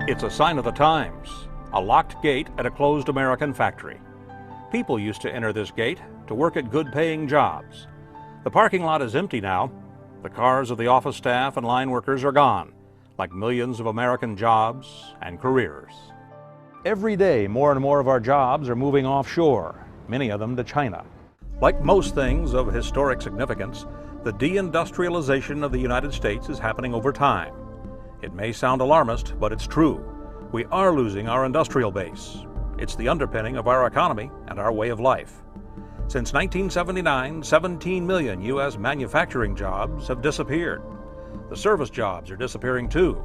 It's a sign of the times, a locked gate at a closed American factory. People used to enter this gate to work at good-paying jobs. The parking lot is empty now. The cars of the office staff and line workers are gone, like millions of American jobs and careers. Every day, more and more of our jobs are moving offshore, many of them to China. Like most things of historic significance, the deindustrialization of the United States is happening over time. It may sound alarmist, but it's true. We are losing our industrial base. It's the underpinning of our economy and our way of life. Since 1979, 17 million U.S. manufacturing jobs have disappeared. The service jobs are disappearing too.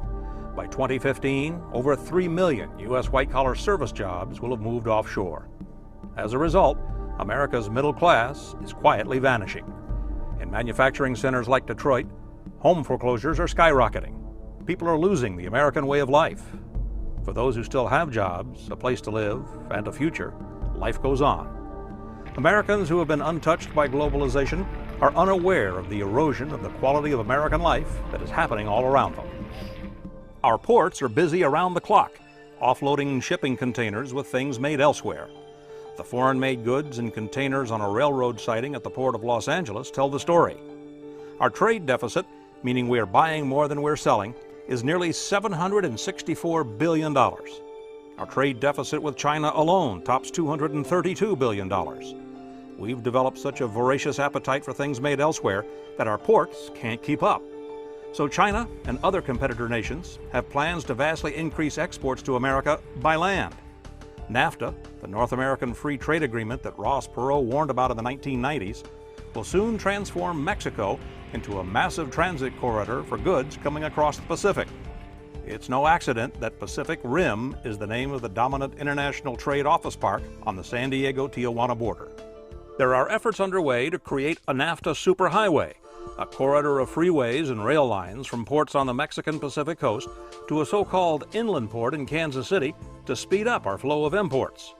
By 2015, over 3 million U.S. white-collar service jobs will have moved offshore. As a result, America's middle class is quietly vanishing. In manufacturing centers like Detroit, home foreclosures are skyrocketing. People are losing the American way of life. For those who still have jobs, a place to live, and a future, life goes on. Americans who have been untouched by globalization are unaware of the erosion of the quality of American life that is happening all around them. Our ports are busy around the clock, offloading shipping containers with things made elsewhere. The foreign-made goods and containers on a railroad siding at the Port of Los Angeles tell the story. Our trade deficit, meaning we are buying more than we're selling, is nearly $764 billion. Our trade deficit with China alone tops $232 billion. We've developed such a voracious appetite for things made elsewhere that our ports can't keep up. So China and other competitor nations have plans to vastly increase exports to America by land. NAFTA, the North American Free Trade Agreement that Ross Perot warned about in the 1990s, will soon transform Mexico into a massive transit corridor for goods coming across the Pacific. It's no accident that Pacific Rim is the name of the dominant international trade office park on the San Diego-Tijuana border. There are efforts underway to create a NAFTA superhighway, a corridor of freeways and rail lines from ports on the Mexican Pacific coast to a so-called inland port in Kansas City to speed up our flow of imports.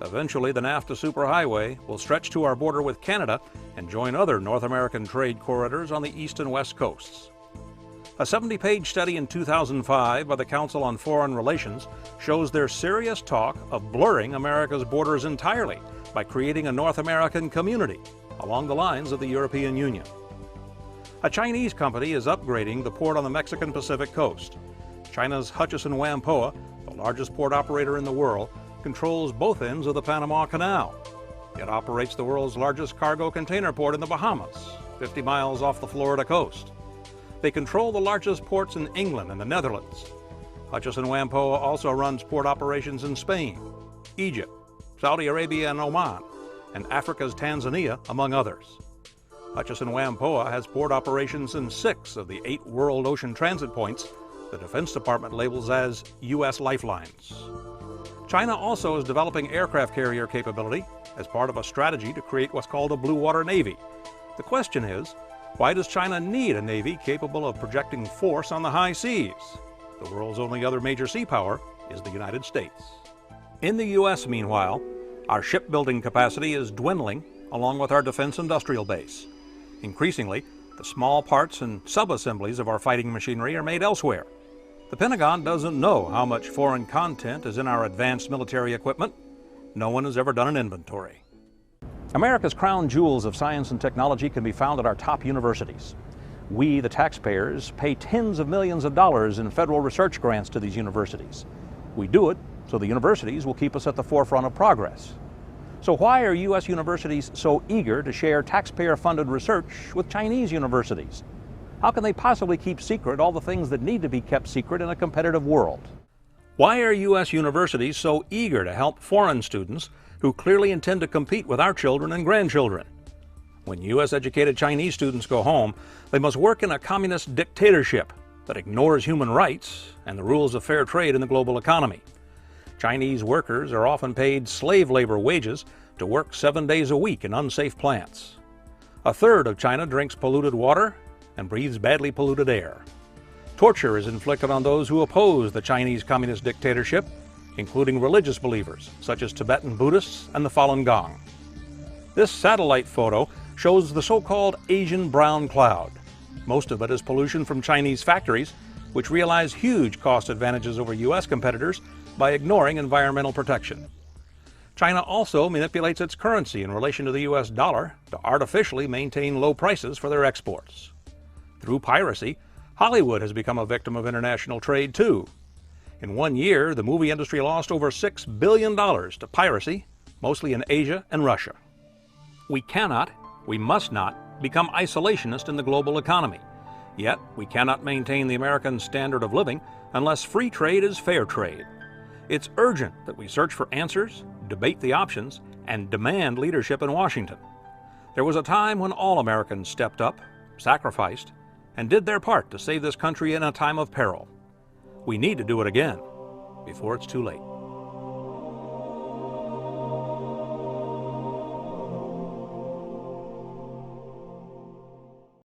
Eventually, the NAFTA superhighway will stretch to our border with Canada and join other North American trade corridors on the east and west coasts. A 70-page study in 2005 by the Council on Foreign Relations shows there's serious talk of blurring America's borders entirely by creating a North American community along the lines of the European Union. A Chinese company is upgrading the port on the Mexican Pacific coast. China's Hutchison-Whampoa, the largest port operator in the world, controls both ends of the Panama Canal. It operates the world's largest cargo container port in the Bahamas, 50 miles off the Florida coast. They control the largest ports in England and the Netherlands. Hutchison-Whampoa also runs port operations in Spain, Egypt, Saudi Arabia and Oman, and Africa's Tanzania, among others. Hutchison-Whampoa has port operations in 6 of the 8 world ocean transit points the Defense Department labels as U.S. lifelines. China also is developing aircraft carrier capability as part of a strategy to create what's called a blue water navy. The question is, why does China need a navy capable of projecting force on the high seas? The world's only other major sea power is the United States. In the U.S., meanwhile, our shipbuilding capacity is dwindling along with our defense industrial base. Increasingly, the small parts and sub-assemblies of our fighting machinery are made elsewhere. The Pentagon doesn't know how much foreign content is in our advanced military equipment. No one has ever done an inventory. America's crown jewels of science and technology can be found at our top universities. We, the taxpayers, pay tens of millions of dollars in federal research grants to these universities. We do it so the universities will keep us at the forefront of progress. So why are U.S. universities so eager to share taxpayer-funded research with Chinese universities? How can they possibly keep secret all the things that need to be kept secret in a competitive world? Why are U.S. universities so eager to help foreign students who clearly intend to compete with our children and grandchildren? When U.S.-educated Chinese students go home, they must work in a communist dictatorship that ignores human rights and the rules of fair trade in the global economy. Chinese workers are often paid slave labor wages to work 7 days a week in unsafe plants. A third of China drinks polluted water and breathes badly polluted air. Torture is inflicted on those who oppose the Chinese communist dictatorship, including religious believers such as Tibetan Buddhists and the Falun Gong. This satellite photo shows the so-called Asian brown cloud. Most of it is pollution from Chinese factories which realize huge cost advantages over U.S. competitors by ignoring environmental protection. China also manipulates its currency in relation to the U.S. dollar to artificially maintain low prices for their exports. Through piracy, Hollywood has become a victim of international trade too. In 1 year, the movie industry lost over $6 billion to piracy, mostly in Asia and Russia. We cannot, we must not, become isolationist in the global economy. Yet, we cannot maintain the American standard of living unless free trade is fair trade. It's urgent that we search for answers, debate the options, and demand leadership in Washington. There was a time when all Americans stepped up, sacrificed, and did their part to save this country in a time of peril. We need to do it again before it's too late.